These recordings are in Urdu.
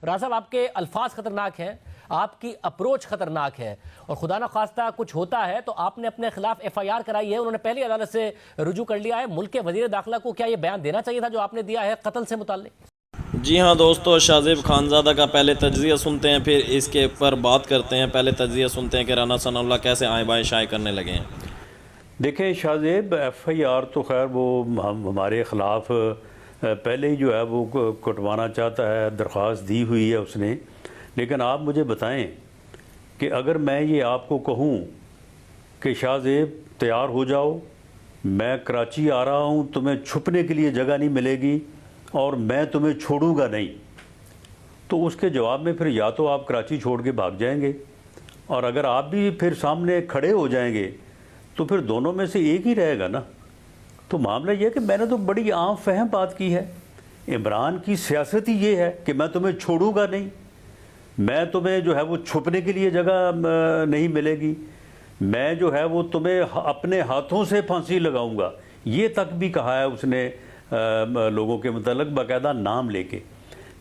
راز صاحب آپ کے الفاظ خطرناک ہیں، آپ کی اپروچ خطرناک ہے، اور خدا نہ خواستہ کچھ ہوتا ہے تو آپ نے اپنے خلاف ایف آئی آر کرائی ہے، انہوں نے پہلی عدالت سے رجوع کر لیا ہے۔ ملک کے وزیر داخلہ کو کیا یہ بیان دینا چاہیے تھا جو آپ نے دیا ہے قتل سے متعلق؟ جی ہاں دوستو، شاہ زیب خانزادہ کا پہلے تجزیہ سنتے ہیں، پھر اس کے اوپر بات کرتے ہیں۔ پہلے تجزیہ سنتے ہیں کہ رانا ثناء اللہ کیسے آئیں بائیں شائع کرنے لگے ہیں۔ دیکھیں شاہ زیب، ایف آئی آر تو خیر وہ ہمارے خلاف پہلے ہی جو ہے وہ کٹوانا چاہتا ہے، درخواست دی ہوئی ہے اس نے، لیکن آپ مجھے بتائیں کہ اگر میں یہ آپ کو کہوں کہ شاہ زیب تیار ہو جاؤ، میں کراچی آ رہا ہوں، تمہیں چھپنے کے لیے جگہ نہیں ملے گی اور میں تمہیں چھوڑوں گا نہیں، تو اس کے جواب میں پھر یا تو آپ کراچی چھوڑ کے بھاگ جائیں گے، اور اگر آپ بھی پھر سامنے کھڑے ہو جائیں گے تو پھر دونوں میں سے ایک ہی رہے گا نا۔ تو معاملہ یہ ہے کہ میں نے تو بڑی عام فہم بات کی ہے۔ عمران کی سیاست ہی یہ ہے کہ میں تمہیں چھوڑوں گا نہیں، میں تمہیں جو ہے وہ چھپنے کے لیے جگہ نہیں ملے گی، میں جو ہے وہ تمہیں اپنے ہاتھوں سے پھانسی لگاؤں گا، یہ تک بھی کہا ہے اس نے لوگوں کے متعلق باقاعدہ نام لے کے۔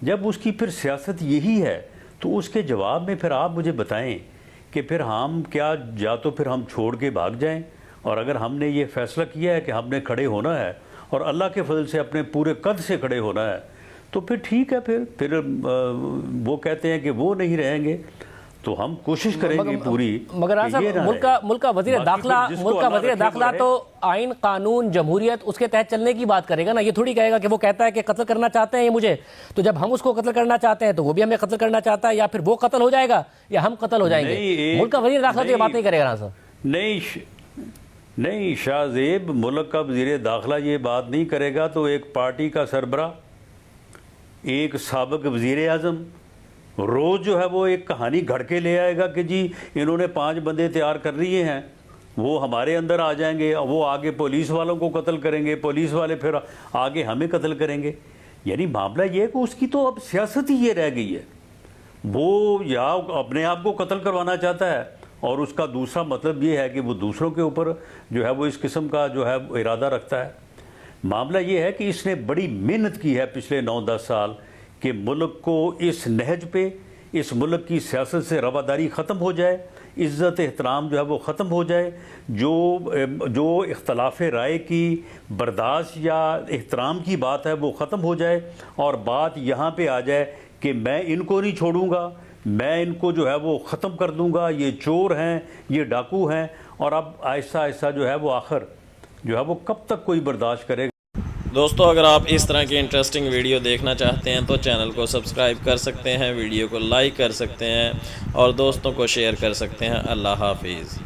جب اس کی پھر سیاست یہی ہے تو اس کے جواب میں پھر آپ مجھے بتائیں کہ پھر ہم کیا، یا تو پھر ہم چھوڑ کے بھاگ جائیں، اور اگر ہم نے یہ فیصلہ کیا ہے کہ ہم نے کھڑے ہونا ہے اور اللہ کے فضل سے اپنے پورے قد سے کھڑے ہونا ہے تو پھر ٹھیک ہے، پھر وہ کہتے ہیں کہ وہ نہیں رہیں گے تو ہم کوشش کریں گے پوری۔ مگر ملک کا وزیر داخلہ تو آئین قانون جمہوریت اس کے تحت چلنے کی بات کرے گا نا، یہ تھوڑی کہے گا کہ وہ کہتا ہے کہ قتل کرنا چاہتے ہیں یہ مجھے، تو جب ہم اس کو قتل کرنا چاہتے ہیں تو وہ بھی ہمیں قتل کرنا چاہتا ہے، یا پھر وہ قتل ہو جائے گا یا ہم قتل ہو جائیں گے۔ ملک کا وزیر داخلہ تو یہ بات نہیں کرے گا نا سر۔ نہیں شاہ زیب، ملک کا وزیر داخلہ یہ بات نہیں کرے گا تو ایک پارٹی کا سربراہ، ایک سابق وزیر اعظم روز جو ہے وہ ایک کہانی گھڑ کے لے آئے گا کہ جی انہوں نے 5 بندے تیار کر لیے ہیں، وہ ہمارے اندر آ جائیں گے، وہ آگے پولیس والوں کو قتل کریں گے، پولیس والے پھر آگے ہمیں قتل کریں گے۔ یعنی معاملہ یہ ہے کہ اس کی تو اب سیاست ہی یہ رہ گئی ہے، وہ یا اپنے آپ کو قتل کروانا چاہتا ہے، اور اس کا دوسرا مطلب یہ ہے کہ وہ دوسروں کے اوپر جو ہے وہ اس قسم کا جو ہے ارادہ رکھتا ہے۔ معاملہ یہ ہے کہ اس نے بڑی محنت کی ہے پچھلے 9-10 سال کہ ملک کو اس نہج پہ، اس ملک کی سیاست سے رواداری ختم ہو جائے، عزت احترام جو ہے وہ ختم ہو جائے، جو اختلاف رائے کی برداشت یا احترام کی بات ہے وہ ختم ہو جائے، اور بات یہاں پہ آ جائے کہ میں ان کو نہیں چھوڑوں گا، میں ان کو جو ہے وہ ختم کر دوں گا، یہ چور ہیں، یہ ڈاکو ہیں۔ اور اب آہستہ آہستہ جو ہے وہ آخر جو ہے وہ کب تک کوئی برداشت کرے گا۔ دوستو، اگر آپ اس طرح کی انٹرسٹنگ ویڈیو دیکھنا چاہتے ہیں تو چینل کو سبسکرائب کر سکتے ہیں، ویڈیو کو لائک کر سکتے ہیں اور دوستوں کو شیئر کر سکتے ہیں۔ اللہ حافظ۔